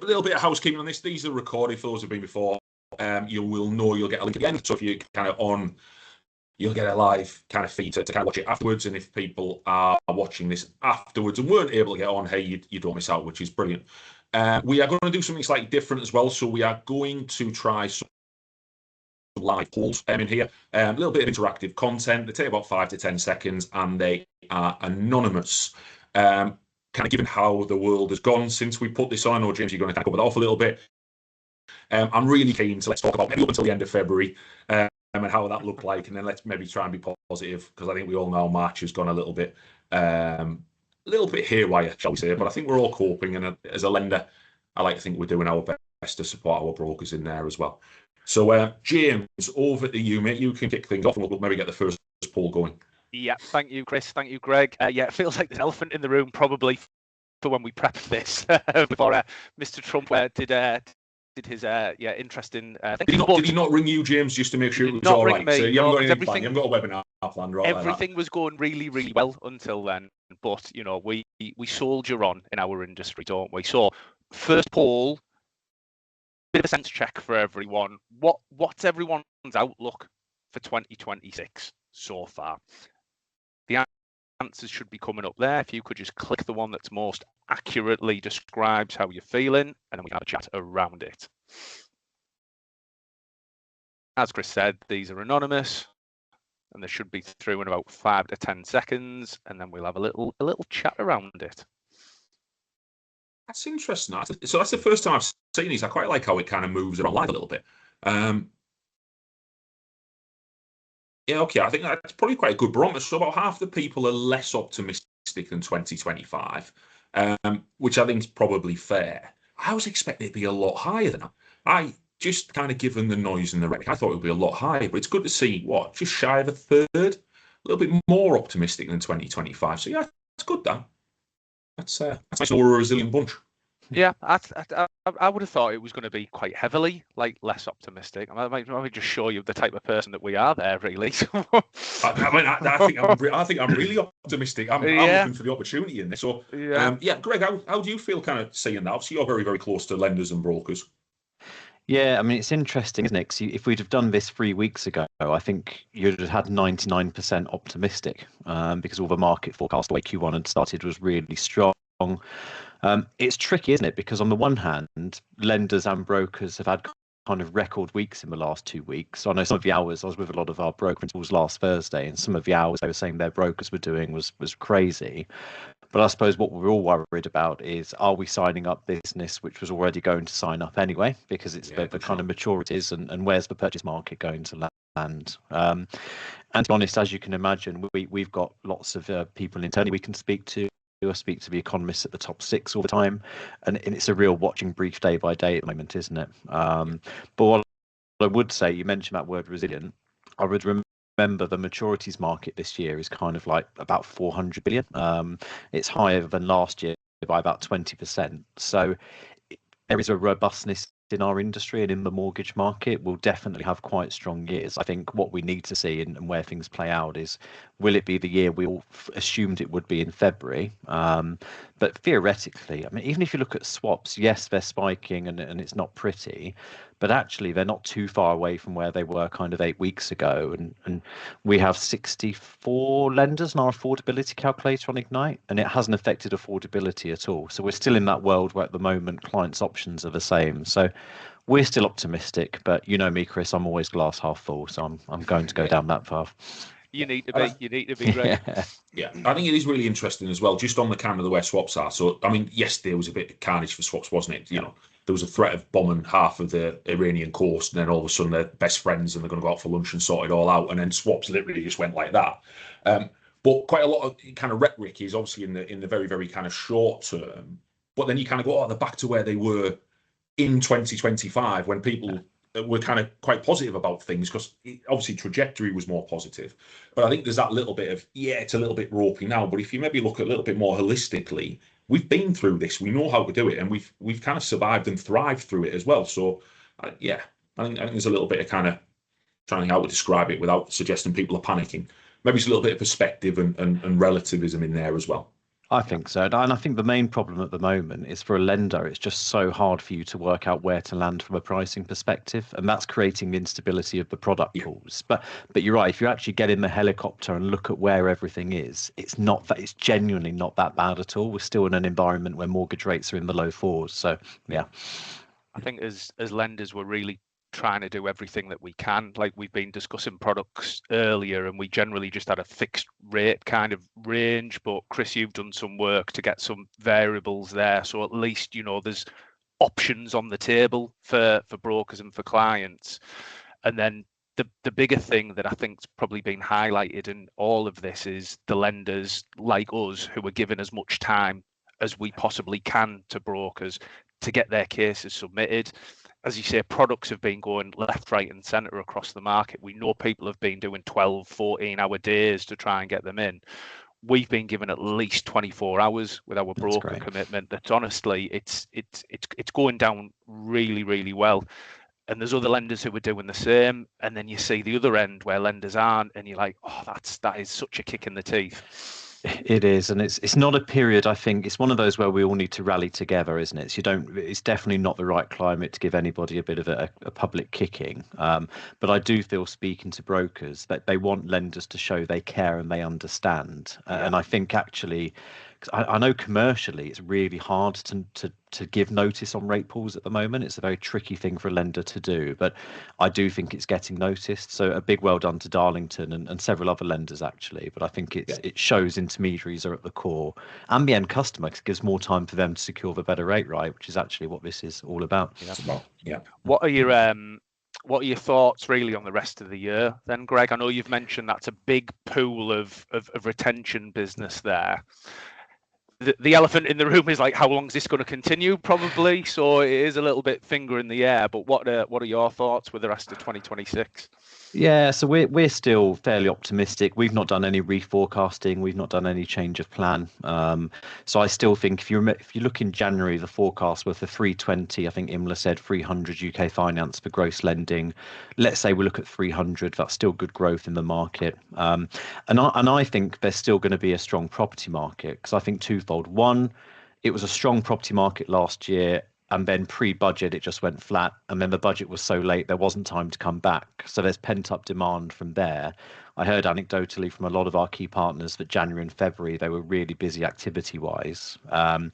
a little bit of housekeeping on this. These are recorded for those who've been before. You will know you'll get a link at the end. So if you're kind of on, you'll get a live kind of feed to kind of watch it afterwards. And if people are watching this afterwards and weren't able to get on, hey, you don't miss out, which is brilliant. We are going to do something slightly different as well. So we are going to try some live polls in here. A little bit of interactive content. They take about 5 to 10 seconds and they are anonymous. Kind of given how the world has gone since we put this on. I know, James, you're going to cover that off a little bit. I'm really keen to let's talk about maybe up until the end of February and how that looked like, and then let's maybe try and be positive, because I think we all know March has gone a little bit haywire, shall we say, but I think we're all coping, and as a lender, I like to think we're doing our best to support our brokers in there as well. So, James, over to you, mate. You can kick things off and we'll maybe get the first poll going. Yeah, thank you, Chris. Thank you, Greg. Yeah, it feels like there's an elephant in the room, probably, for when we prepped this before Mr. Trump did his interesting thing. Did he not ring you, James, just to make sure it was all right? So you haven't got anything planned. You haven't got a webinar planned, right? Everything was going really, really well until then. But you know, we soldier on in our industry, don't we? So first poll, bit of a sense check for everyone. What's everyone's outlook for 2026 so far? The answers should be coming up there. If you could just click the one that's most accurately describes how you're feeling, and then we can have a chat around it. As Chris said, these are anonymous, and they should be through in about 5 to 10 seconds, and then we'll have a little chat around it. That's interesting. So that's the first time I've seen these. I quite like how it kind of moves around live a little bit. Yeah, okay. I think that's probably quite a good barometer. So about half the people are less optimistic than 2025, which I think is probably fair. I was expecting it to be a lot higher than that. I just kind of given the noise and the rhetoric, I thought it would be a lot higher, but it's good to see just shy of a third, a little bit more optimistic than 2025. So yeah, it's good, Dan. That's nice. We're a resilient bunch. Yeah, I would have thought it was going to be quite heavily less optimistic. I might just show you the type of person that we are there, really. I think I'm really optimistic. I'm looking for the opportunity in this. So Greg, how do you feel kind of seeing that? Obviously, you're very, very close to lenders and brokers. Yeah, I mean, it's interesting, isn't it? 'Cause if we'd have done this 3 weeks ago, I think you'd have had 99% optimistic because all the market forecast, the way Q1 had started, was really strong. It's tricky, isn't it? Because on the one hand, lenders and brokers have had kind of record weeks in the last 2 weeks. So I know some of the hours, I was with a lot of our broker principals last Thursday, and some of the hours they were saying their brokers were doing was crazy. But I suppose what we're all worried about is, are we signing up business which was already going to sign up anyway? Because it's the kind of maturities and where's the purchase market going to land? And to be honest, as you can imagine, we've got lots of people internally we can speak to. I speak to the economists at the top 6 all the time, and it's a real watching brief day by day at the moment, isn't it? But what I would say, you mentioned that word resilient. I would remember the maturities market this year is kind of like about 400 billion. It's higher than last year by about 20%. So there is a robustness in our industry, and in the mortgage market we'll definitely have quite strong years. I think what we need to see and where things play out is, will it be the year we all assumed it would be in February? But theoretically, I mean, even if you look at swaps, yes, they're spiking and it's not pretty, but actually they're not too far away from where they were kind of 8 weeks ago. And we have 64 lenders in our affordability calculator on Ignite, and it hasn't affected affordability at all. So we're still in that world where at the moment clients' options are the same. So we're still optimistic, but you know me, Chris, I'm always glass half full. So I'm going to go down that path. You need to be, Greg. Yeah, I think it is really interesting as well, just on the kind of the where swaps are. So, I mean, yesterday was a bit of carnage for swaps, wasn't it? You know, there was a threat of bombing half of the Iranian coast, and then all of a sudden they're best friends and they're going to go out for lunch and sort it all out. And then swaps literally just went like that. But quite a lot of kind of rhetoric is obviously in the very, very kind of short term. But then you kind of go, they're back to where they were in 2025 when people were kind of quite positive about things, because obviously trajectory was more positive. But I think there's that little bit of, it's a little bit ropey now, but if you maybe look a little bit more holistically, we've been through this, we know how to do it, and we've kind of survived and thrived through it as well. So I think there's a little bit of kind of trying how to describe it without suggesting people are panicking. Maybe it's a little bit of perspective and relativism in there as well. I think so. And I think the main problem at the moment is for a lender, it's just so hard for you to work out where to land from a pricing perspective. And that's creating the instability of the product Yeah. pools. But you're right, if you actually get in the helicopter and look at where everything is, it's genuinely not that bad at all. We're still in an environment where mortgage rates are in the low fours. So yeah. I think as lenders, we're really trying to do everything that we can. Like we've been discussing products earlier, and we generally just had a fixed rate kind of range. But Chris, you've done some work to get some variables there, so at least there's options on the table for brokers and for clients. And then the bigger thing that I think's probably been highlighted in all of this is the lenders like us who are giving as much time as we possibly can to brokers to get their cases submitted. As you say, products have been going left, right and centre across the market. We know people have been doing 12, 14-hour days to try and get them in. We've been given at least 24 hours with our broker commitment. That's honestly, it's going down really, really well. And there's other lenders who are doing the same. And then you see the other end where lenders aren't, and you're like, oh, that is such a kick in the teeth. It is, and it's not a period. I think it's one of those where we all need to rally together, isn't it? So it's definitely not the right climate to give anybody a bit of a public kicking. But I do feel, speaking to brokers, that they want lenders to show they care and they understand. And I think actually, I know commercially it's really hard to give notice on rate pools at the moment. It's a very tricky thing for a lender to do, but I do think it's getting noticed. So a big well done to Darlington and several other lenders actually. But I think it shows intermediaries are at the core, and the end customer gives more time for them to secure the better rate, right? Which is actually what this is all about. Yeah. What are your thoughts really on the rest of the year then, Greg? I know you've mentioned that's a big pool of retention business there. The elephant in the room is like, how long is this going to continue? Probably. So it is a little bit finger in the air. But what are your thoughts with the rest of 2026? Yeah, so we're still fairly optimistic. We've not done any reforecasting. We've not done any change of plan. So I still think if you look in January, the forecast were for 320. I think IMLA said 300 UK finance for gross lending. Let's say we look at 300. That's still good growth in the market. And I think there's still going to be a strong property market, because I think twofold. One, it was a strong property market last year, and then pre-budget it just went flat, and then the budget was so late there wasn't time to come back. So there's pent-up demand from there. I heard anecdotally from a lot of our key partners that January and February they were really busy activity-wise. And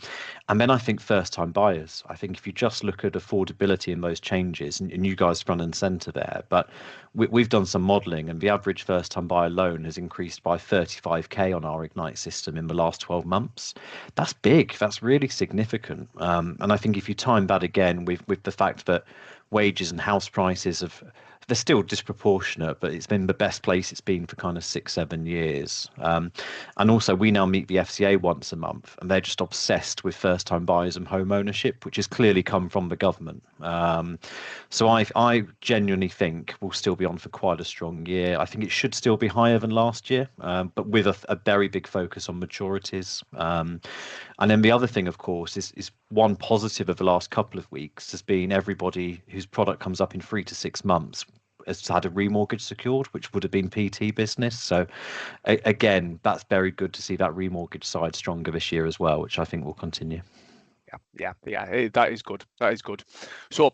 then I think first-time buyers. I think if you just look at affordability in those changes, and you guys front and centre there, but we've done some modelling, and the average first-time buyer loan has increased by 35k on our Ignite system in the last 12 months. That's big. That's really significant. And I think if you time that again with the fact that wages and house prices they're still disproportionate, but it's been the best place it's been for kind of 6-7 years. And also we now meet the FCA once a month, and they're just obsessed with first time buyers and home ownership, which has clearly come from the government. So I genuinely think we'll still be on for quite a strong year. I think it should still be higher than last year, but with a very big focus on maturities. And then the other thing, of course, is one positive of the last couple of weeks has been everybody whose product comes up in 3 to 6 months has had a remortgage secured, which would have been PT business. So again, that's very good to see that remortgage side stronger this year as well, which I think will continue. Yeah, that is good. That is good. So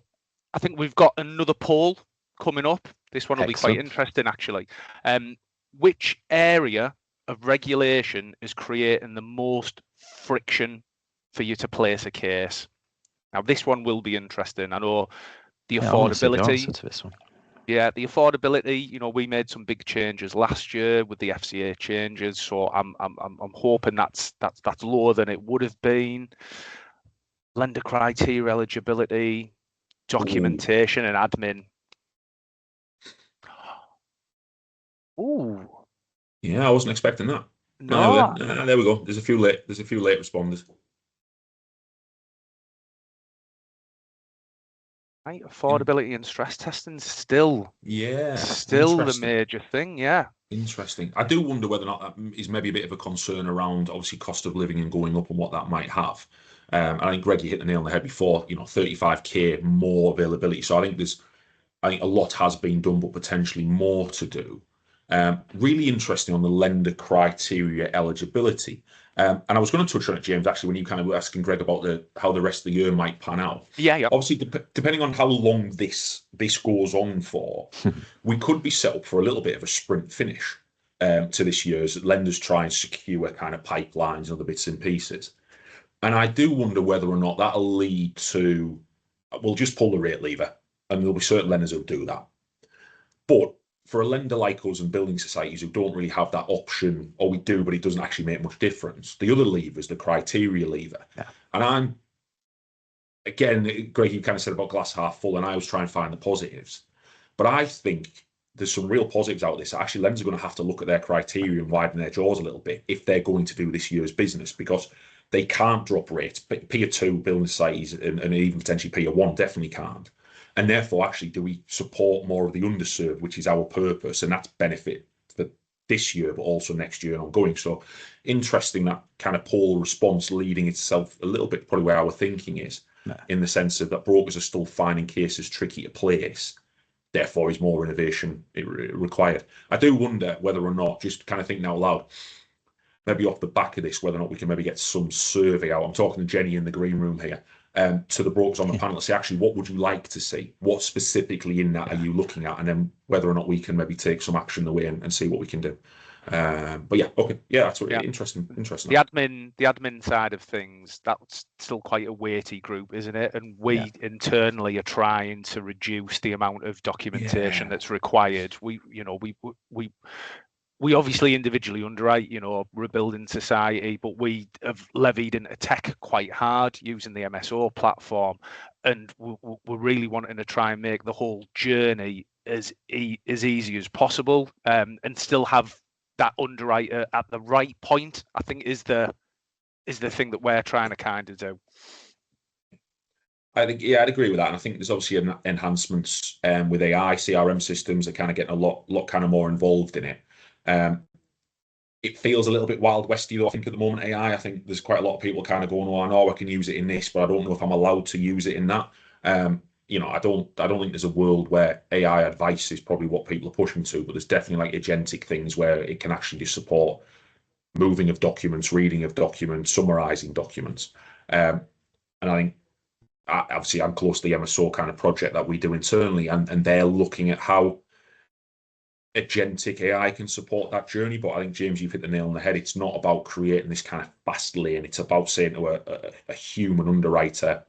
I think we've got another poll coming up. This one will be quite interesting, actually. Which area of regulation is creating the most friction for you to place a case? Now, this one will be interesting. I know the affordability. I want to see the answer to this one. Yeah, the affordability. We made some big changes last year with the FCA changes, so I'm hoping that's lower than it would have been. Lender criteria eligibility, documentation, and admin. Ooh. Yeah, I wasn't expecting that. No. There we go. There's a few late responders. Right, affordability and stress testing still the major thing. Yeah. Interesting. I do wonder whether or not that is maybe a bit of a concern around obviously cost of living and going up and what that might have. I think Greg, you hit the nail on the head before. 35k more availability. So I think a lot has been done, but potentially more to do. Really interesting on the lender criteria eligibility. And I was going to touch on it, James, actually, when you kind of were asking Greg about how the rest of the year might pan out. Yeah. Obviously, depending on how long this goes on for, we could be set up for a little bit of a sprint finish to this year as lenders try and secure kind of pipelines and other bits and pieces. And I do wonder whether or not that'll lead to, we'll just pull the rate lever, and there'll be certain lenders who'll do that. But for a lender like us and building societies who don't really have that option, or we do, but it doesn't actually make much difference, the other lever is the criteria lever. Yeah. And again, Greg, you kind of said about glass half full, and I was trying to find the positives. But I think there's some real positives out of this. Actually, lenders are going to have to look at their criteria and widen their jaws a little bit if they're going to do this year's business, because they can't drop rates. Peer 2 building societies and even potentially Peer 1 definitely can't. And therefore, actually, do we support more of the underserved, which is our purpose, and that's benefit for this year, but also next year and ongoing. So interesting, that kind of poll response leading itself a little bit probably where our thinking is, in the sense of that brokers are still finding cases tricky to place. Therefore, is more innovation required. I do wonder whether or not, just kind of thinking out loud, maybe off the back of this, whether or not we can maybe get some survey out. I'm talking to Jenny in the green room here, to the brokers on the panel to say, actually, what would you like to see? What specifically in that are you looking at? And then whether or not we can maybe take some action the way and see what we can do. But yeah, okay, yeah, that's really interesting. The admin side of things, that's still quite a weighty group, isn't it? And we internally are trying to reduce the amount of documentation that's required. We obviously individually underwrite, rebuilding society, but we have levied into tech quite hard using the MSO platform, and we're really wanting to try and make the whole journey as easy as possible, and still have that underwriter at the right point. I think is the thing that we're trying to kind of do. I think, I'd agree with that. And I think there's obviously enhancements with AI, CRM systems are kind of getting a lot kind of more involved in it. It feels a little bit Wild Westy though, I think, at the moment, AI. I think there's quite a lot of people kind of going, oh, I know I can use it in this, but I don't know if I'm allowed to use it in that. I don't think there's a world where AI advice is probably what people are pushing to, but there's definitely like agentic things where it can actually just support moving of documents, reading of documents, summarizing documents. And I think, obviously, I'm close to the MSO kind of project that we do internally, and they're looking at how agentic AI can support that journey. But I think, James, you've hit the nail on the head. It's not about creating this kind of fast lane. It's about saying to a human underwriter,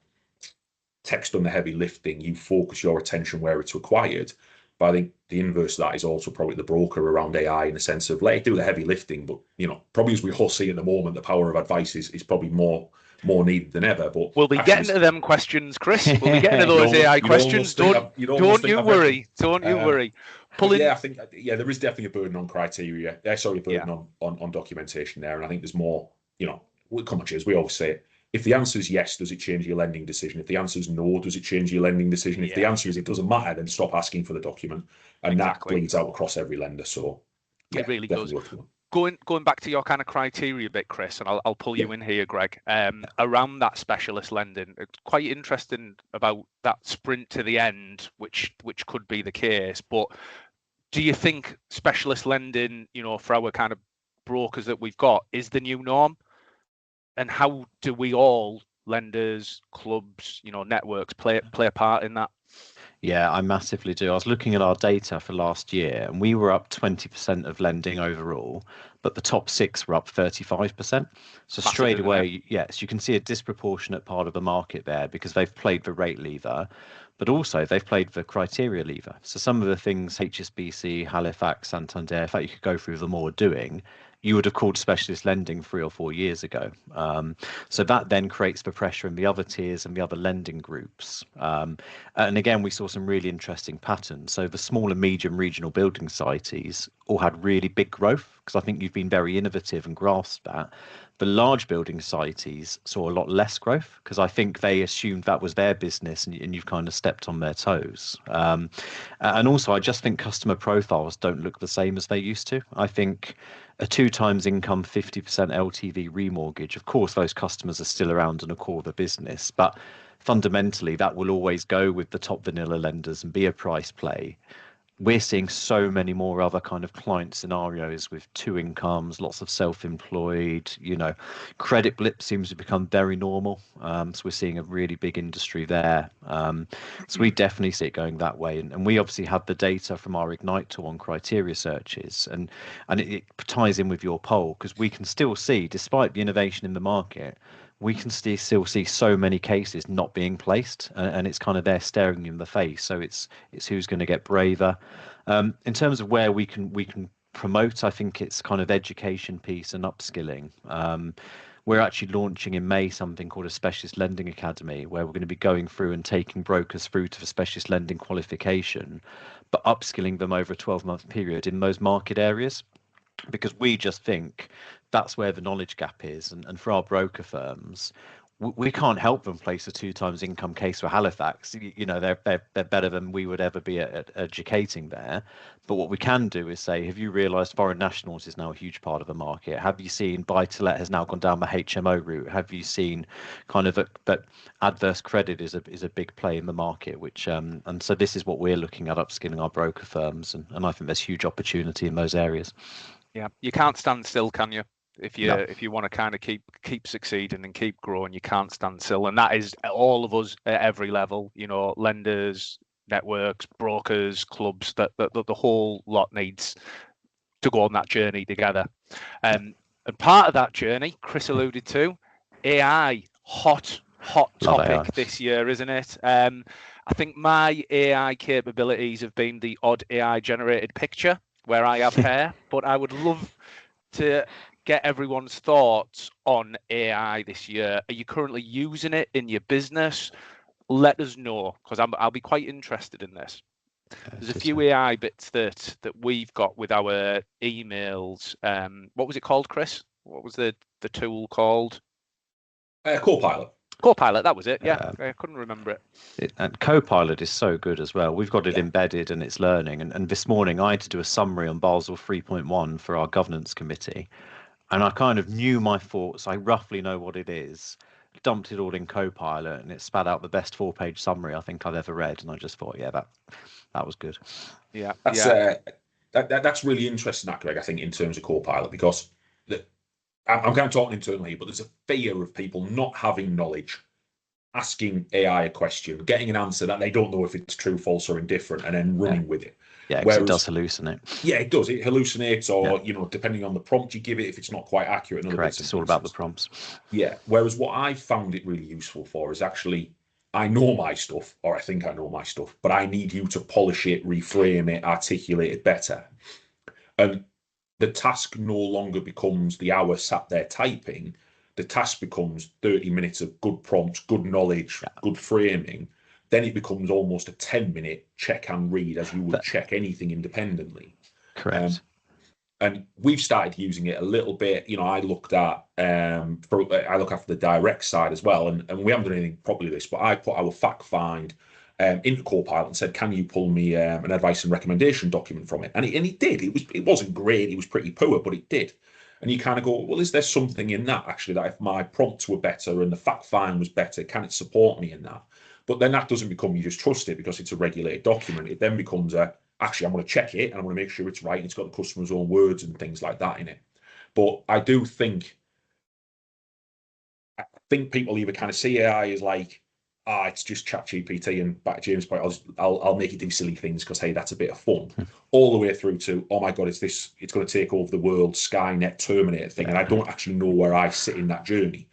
text on the heavy lifting, you focus your attention where it's required. But I think the inverse of that is also probably the broker around AI, in the sense of let it do the heavy lifting. But, probably as we all see at the moment, the power of advice is probably more needed than ever. But we'll be getting to them questions, Chris. We'll be getting to those AI questions. Don't you worry. Don't you worry. I think there is definitely a burden on criteria. A burden on documentation there, and I think there's more. Come on, James, we always say it. If the answer is yes, does it change your lending decision? If the answer is no, does it change your lending decision? If the answer is it doesn't matter, then stop asking for the document, and that bleeds out across every lender. So it really does. Going back to your kind of criteria bit, Chris, and I'll pull you in here, Greg, around that specialist lending. It's quite interesting about that sprint to the end, which could be the case. But do you think specialist lending, for our kind of brokers that we've got, is the new norm? And how do we all, lenders, clubs, networks, play a part in that? Yeah, I massively do. I was looking at our data for last year, and we were up 20% of lending overall, but the top 6 were up 35%. So straight away, yes, you can see a disproportionate part of the market there because they've played the rate lever, but also they've played the criteria lever. So some of the things HSBC, Halifax, Santander, in fact, you could go through them all doing, you would have called specialist lending 3 or 4 years ago. So that then creates the pressure in the other tiers and the other lending groups. And again, we saw some really interesting patterns. So the small and medium regional building societies all had really big growth, because I think you've been very innovative and grasped that. The large building societies saw a lot less growth because I think they assumed that was their business, and you've kind of stepped on their toes. And also, I just think customer profiles don't look the same as they used to. I think a 2 times income, 50% LTV remortgage, of course, those customers are still around and a core of the business, but fundamentally that will always go with the top vanilla lenders and be a price play. we're seeing so many more other kind of client scenarios with two incomes, lots of self-employed, credit blip seems to become very normal. So we're seeing a really big industry there. So we definitely see it going that way. And we obviously have the data from our Ignite tool on criteria searches. And it ties in with your poll, because we can still see, despite the innovation in the market, we can still see so many cases not being placed, and it's kind of there staring you in the face. So it's who's going to get braver. In terms of where we can promote, I think it's kind of education piece and upskilling. We're actually launching in May something called a Specialist Lending Academy, where we're going to be going through and taking brokers through to the specialist lending qualification, but upskilling them over a 12-month period in those market areas, because we just think that's where the knowledge gap is. And for our broker firms, we can't help them place a 2 times income case for Halifax. They're better than we would ever be at educating there. But what we can do is say, have you realised foreign nationals is now a huge part of the market? Have you seen buy-to-let has now gone down the HMO route? Have you seen kind of that adverse credit is a big play in the market? Which and so this is what we're looking at, upskilling our broker firms, and I think there's huge opportunity in those areas. Yeah, you can't stand still, can you? If you No. if you want to kind of keep succeeding and keep growing, you can't stand still, and that is all of us at every level. Lenders, networks, brokers, clubs. That the whole lot needs to go on that journey together. And part of that journey, Chris alluded to, AI, hot Love topic AI. this year, isn't it? I think my AI capabilities have been the odd AI generated picture where I have hair, but I would love to get everyone's thoughts on AI this year. Are you currently using it in your business? Let us know, because I'll be quite interested in this. There's a few AI bits that we've got with our emails. What was it called, Chris? What was the tool called? Copilot. Copilot, that was it. Yeah, I couldn't remember it. And Copilot is so good as well. We've got it embedded and it's learning. And this morning I had to do a summary on Basel 3.1 for our governance committee. And I kind of knew my thoughts. I roughly know what it is. Dumped it all in Copilot, and it spat out the best 4-page summary I think I've ever read. And I just thought, that was good. Yeah, that's really interesting, that, Greg, I think, in terms of Copilot, because I'm kind of talking internally, but there's a fear of people not having knowledge, asking AI a question, getting an answer that they don't know if it's true, false, or indifferent, and then running with it. Yeah, because it does hallucinate. Yeah, it does. It hallucinates, or depending on the prompt you give it, if it's not quite accurate. Correct. It's all about the prompts. Yeah. Whereas what I found it really useful for is actually, I know my stuff, or I think I know my stuff, but I need you to polish it, reframe it, articulate it better. And the task no longer becomes the hour sat there typing. The task becomes 30 minutes of good prompts, good knowledge, good framing. Then it becomes almost a 10-minute check and read, as you would check anything independently. Correct. And we've started using it a little bit. I looked at, I look after the direct side as well, and we haven't done anything properly with this, but I put our fact find into Copilot and said, can you pull me an advice and recommendation document from it? And it did. It wasn't great. It was pretty poor, but it did. And you kind of go, well, is there something in that actually, that if my prompts were better and the fact find was better, can it support me in that? But then that doesn't become you just trust it because it's a regulated document. It then becomes actually, I'm going to check it and I'm going to make sure it's right and it's got the customer's own words and things like that in it. But I do think people either kind of see AI as like, it's just ChatGPT, and back to James' point, I'll make it do silly things because, hey, that's a bit of fun, all the way through to, oh my God, it's going to take over the world, Skynet, Terminator thing, and I don't actually know where I sit in that journey.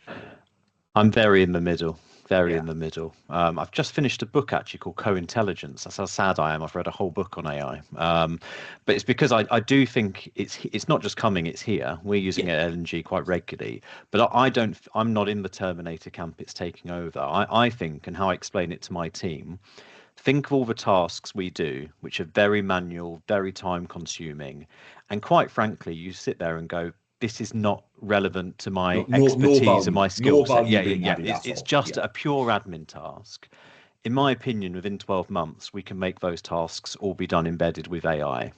I'm very in the middle. In the middle. I've just finished a book actually called Co-Intelligence. That's how sad I am. I've read a whole book on AI. But it's because I do think it's not just coming, it's here. We're using it at LNG quite regularly. But I'm not in the Terminator camp it's taking over. I think, and how I explain it to my team, think of all the tasks we do, which are very manual, very time consuming. And quite frankly, you sit there and go, this is not relevant to my expertise and my skill set. It's just a pure admin task. In my opinion, within 12 months, we can make those tasks all be done embedded with AI.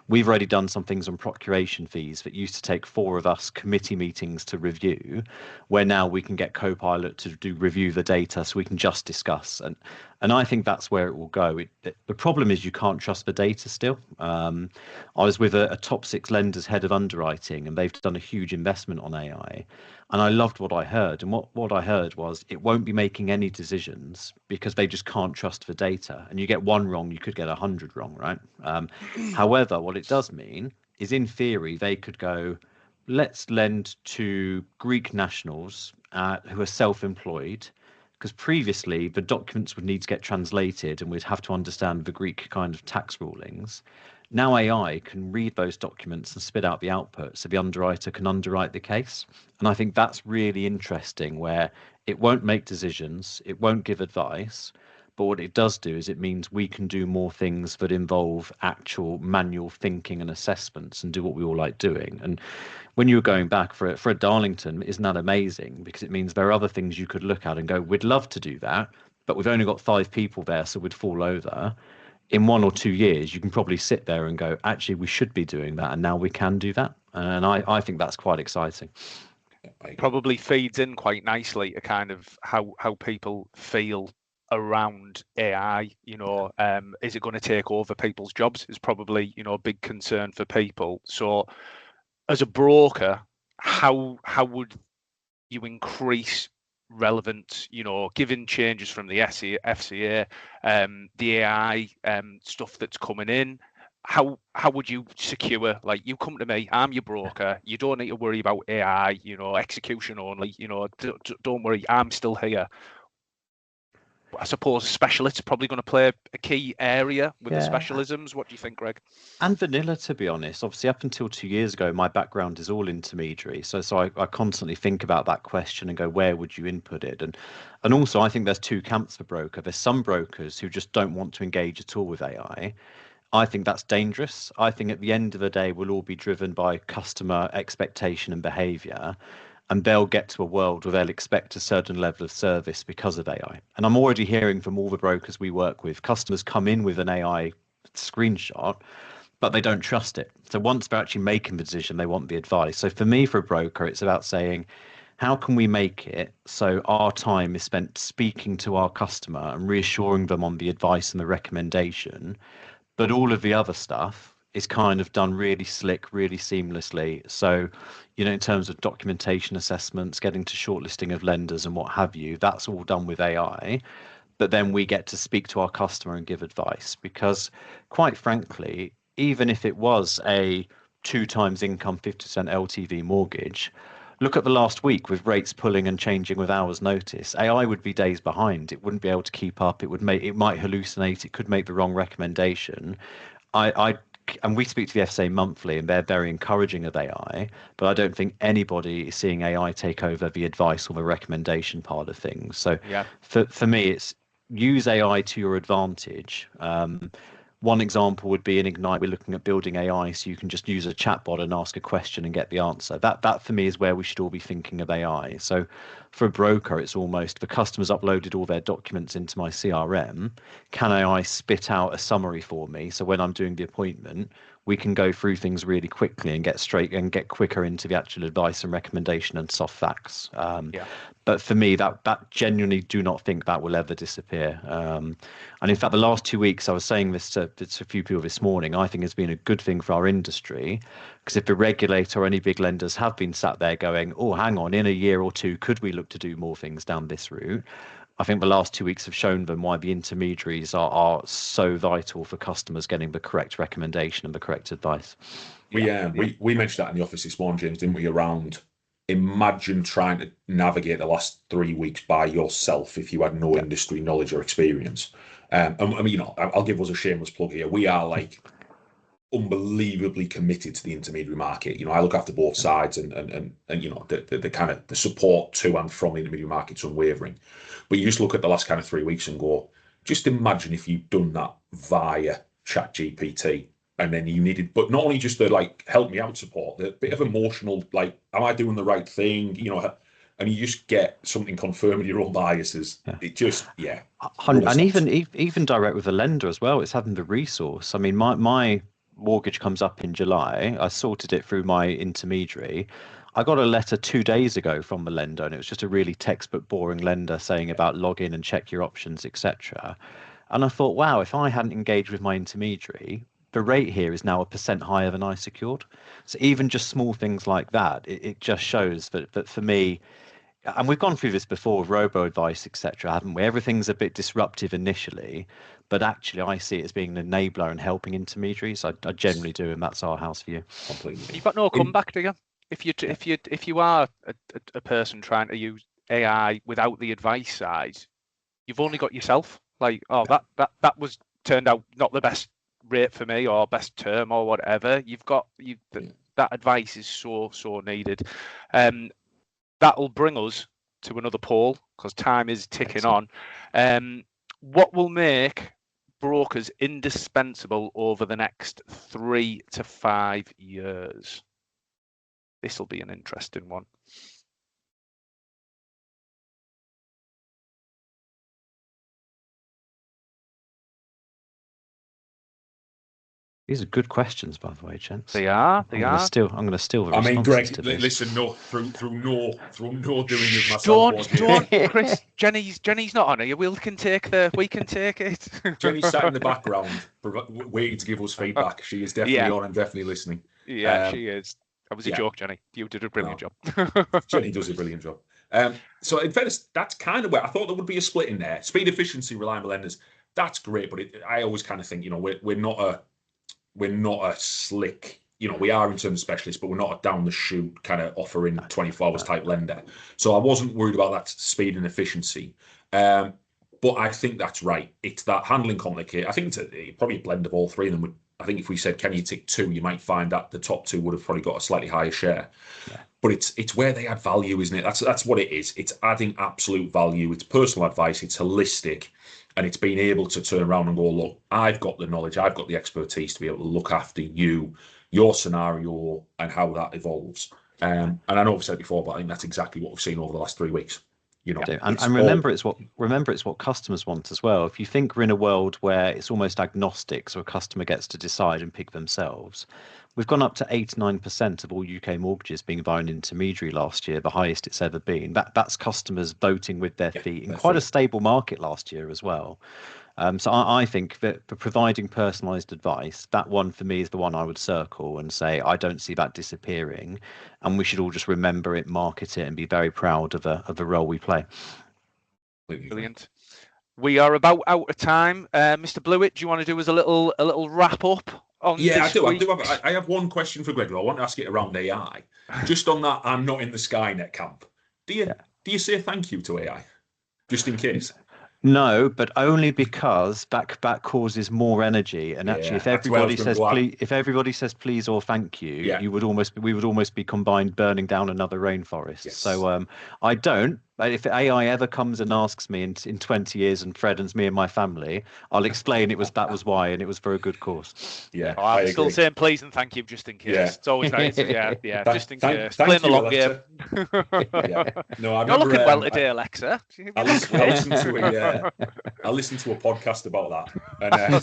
We've already done some things on procuration fees that used to take 4 of us committee meetings to review, where now we can get Copilot to review the data so we can just discuss. And I think that's where it will go. The problem is you can't trust the data still. I was with a top six lenders head of underwriting, and they've done a huge investment on AI. And I loved what I heard. And what I heard was it won't be making any decisions because they just can't trust the data. And you get one wrong, you could get 100 wrong, right? However, what it does mean is in theory, they could go, let's lend to Greek nationals who are self-employed, because previously the documents would need to get translated and we'd have to understand the Greek kind of tax rulings. Now AI can read those documents and spit out the output so the underwriter can underwrite the case. And I think that's really interesting, where it won't make decisions, it won't give advice, but what it does do is it means we can do more things that involve actual manual thinking and assessments and do what we all like doing. And when you were going back for a Darlington, isn't that amazing? Because it means there are other things you could look at and go, we'd love to do that, but we've only got 5 people there, so we'd fall over. In 1 or 2 years, you can probably sit there and go, actually, we should be doing that, and now we can do that. And I think that's quite exciting. Probably feeds in quite nicely to kind of how people feel around AI. Is it going to take over people's jobs? Is probably a big concern for people. So as a broker, how would you increase relevance, given changes from the FCA, the AI stuff that's coming in? How would you secure, like, you come to me, I'm your broker, you don't need to worry about AI, execution only, don't worry, I'm still here. I suppose specialists are probably going to play a key area with the specialisms. What do you think, Greg? And vanilla, to be honest. Obviously, up until 2 years ago, my background is all intermediary. So I constantly think about that question and go, where would you input it? And also, I think there's 2 camps for broker. There's some brokers who just don't want to engage at all with AI. I think that's dangerous. I think at the end of the day, we'll all be driven by customer expectation and behavior. And they'll get to a world where they'll expect a certain level of service because of AI. And I'm already hearing from all the brokers we work with, customers come in with an AI screenshot, but they don't trust it. So once they're actually making the decision, they want the advice. So for me, for a broker, it's about saying, how can we make it so our time is spent speaking to our customer and reassuring them on the advice and the recommendation, but all of the other stuff is kind of done really slick, really seamlessly. So, in terms of documentation assessments, getting to shortlisting of lenders and what have you, that's all done with AI. But then we get to speak to our customer and give advice, because quite frankly, even if it was a 2 times income, 50% LTV mortgage, look at the last week with rates pulling and changing with hours notice. AI would be days behind. It wouldn't be able to keep up. It might hallucinate. It could make the wrong recommendation. And we speak to the FSA monthly, and they're very encouraging of AI, but I don't think anybody is seeing AI take over the advice or the recommendation part of things. So for me, it's use AI to your advantage. One example would be in Ignite, we're looking at building AI so you can just use a chatbot and ask a question and get the answer. That for me is where we should all be thinking of AI. So for a broker, it's almost the customer's uploaded all their documents into my CRM. Can AI spit out a summary for me? So when I'm doing the appointment, we can go through things really quickly and get quicker into the actual advice and recommendation and soft facts. But for me, that genuinely do not think that will ever disappear. And in fact, the last 2 weeks, I was saying this to a few people this morning, I think it's been a good thing for our industry, because if the regulator or any big lenders have been sat there going, oh, hang on, in a year or 2, could we look to do more things down this route? I think the last 2 weeks have shown them why the intermediaries are so vital for customers getting the correct recommendation and the correct advice. We mentioned that in the office this morning, James, didn't we? Around, imagine trying to navigate the last 3 weeks by yourself if you had no industry knowledge or experience. I mean, I'll give us a shameless plug here. We are like unbelievably committed to the intermediary market. I look after both sides, and the kind of the support to and from the intermediary market's unwavering. But you just look at the last kind of 3 weeks and go, just imagine if you'd done that via ChatGPT, and then you needed, but not only just the help me out support, the bit of emotional, am I doing the right thing? And you just get something confirming your own biases. It just, And even direct with the lender as well. It's having the resource. I mean, my mortgage comes up in July. I sorted it through my intermediary. I got a letter 2 days ago from the lender, and it was just a really textbook boring lender saying about log in and check your options, etc. And I thought, wow, if I hadn't engaged with my intermediary, the rate here is now 1% higher than I secured. So even just small things like that, it just shows that for me, and we've gone through this before with robo advice, etc., haven't we? Everything's a bit disruptive initially, but actually I see it as being an enabler and helping intermediaries. I generally do, and that's our house view. Completely. And you've got no comeback, do you? If you are a person trying to use AI without the advice side, you've only got yourself. Like, oh, that was turned out not the best rate for me or best term or whatever. That advice is so needed. That'll bring us to another poll because time is ticking on. What will make brokers indispensable over the next 3 to 5 years? This will be an interesting one. These are good questions, by the way, gents. They are. I'm going to steal the I mean, Greg, to this. listen, no, through no doing of myself. Don't, Chris. Jenny's not on here. We can take it. Jenny's sat in the background, waiting to give us feedback. She is definitely on and definitely listening. Yeah, she is. That was a joke, Jenny. You did a brilliant job. Jenny does a brilliant job. So in fairness, that's kind of where I thought there would be a split in there. Speed, efficiency, reliable lenders. That's great, but I always kind of think, we're not a slick, we are in terms of specialists, but we're not a down the chute kind of offering 24 hours type lender. So I wasn't worried about that speed and efficiency. But I think that's right. It's that handling complicated. I think it's probably a blend of all three of them. I think if we said, can you tick two, you might find that the top two would have probably got a slightly higher share. Yeah. But it's where they add value, isn't it? That's what it is. It's adding absolute value. It's personal advice. It's holistic. And it's being able to turn around and go, look, I've got the knowledge, I've got the expertise to be able to look after you, your scenario, and how that evolves. And I know I've said it before, but I think that's exactly what we've seen over the last 3 weeks. And remember, it's what customers want as well. If you think we're in a world where it's almost agnostic, so a customer gets to decide and pick themselves. We've gone up to 89% of all UK mortgages being via an intermediary last year, the highest it's ever been. That's customers voting with their feet in quite a stable market last year as well. So I think that for providing personalised advice, that one for me is the one I would circle and say I don't see that disappearing, and we should all just remember it, market it, and be very proud of the role we play. Brilliant. We are about out of time. Mr. Blewett, do you want to do us a little wrap up? I do. I have one question for Greg. I want to ask it around AI. Just on that, I'm not in the Skynet camp. Do you say thank you to AI, just in case? No, but only because that causes more energy. And actually, if everybody says please or thank you, we would almost be combined burning down another rainforest. Yes. So I don't. But if AI ever comes and asks me in 20 years and threatens me and my family, I'll explain that was why, and it was for a good cause. Yeah, I'm still saying please and thank you just in case. Yeah. It's always nice. Just in case. Playing the long game. No, you're looking well today, Alexa. I listened to a podcast about that. And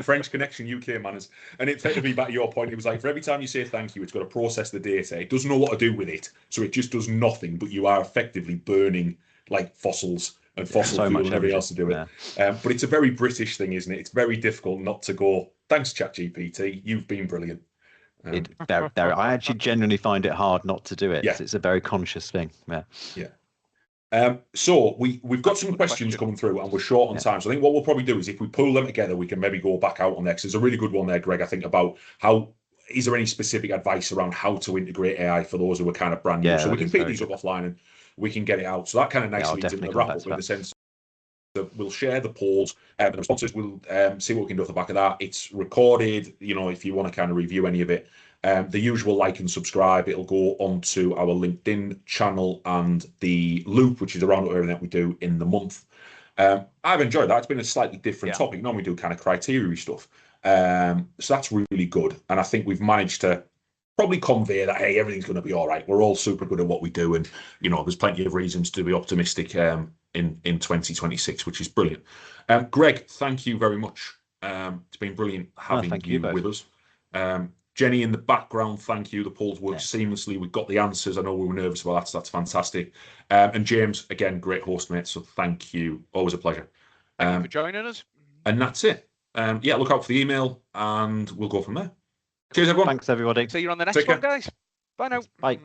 French Connection UK manners. And it effectively, back to your point, it was like for every time you say thank you, it's got to process the data. It doesn't know what to do with it, so it just does nothing. But you are effectively burning like fossils and fossil fuel and everything else to do it. Yeah. But it's a very British thing, isn't it? It's very difficult not to go, thanks, ChatGPT, you've been brilliant. I actually genuinely find it hard not to do it. Yeah. It's a very conscious thing. So we've got some questions coming through and we're short on time. So I think what we'll probably do is if we pull them together, we can maybe go back out on there. There's a really good one there, Greg, I think, about is there any specific advice around how to integrate AI for those who are kind of brand new? So we can pick these up offline and we can get it out. So that kind of nicely leads into the wrap up in the sense that we'll share the polls and the responses. We'll see what we can do off the back of that. It's recorded, if you want to kind of review any of it. The usual like and subscribe, it'll go onto our LinkedIn channel and the loop, which is around everything that we do in the month. I've enjoyed that. It's been a slightly different topic. Normally we do kind of criteria stuff. So that's really good. And I think we've managed to probably convey that, hey, everything's going to be all right. We're all super good at what we do. And, there's plenty of reasons to be optimistic in 2026, which is brilliant. Greg, thank you very much. It's been brilliant having you with us. Jenny in the background, thank you. The polls worked seamlessly. We got the answers. I know we were nervous about that, so that's fantastic. And James, again, great host, mate. So thank you. Always a pleasure. Thank you for joining us. And that's it. Yeah, look out for the email, and we'll go from there. Cheers, everyone. Thanks, everybody. See you on the next one, guys. Bye now. Bye.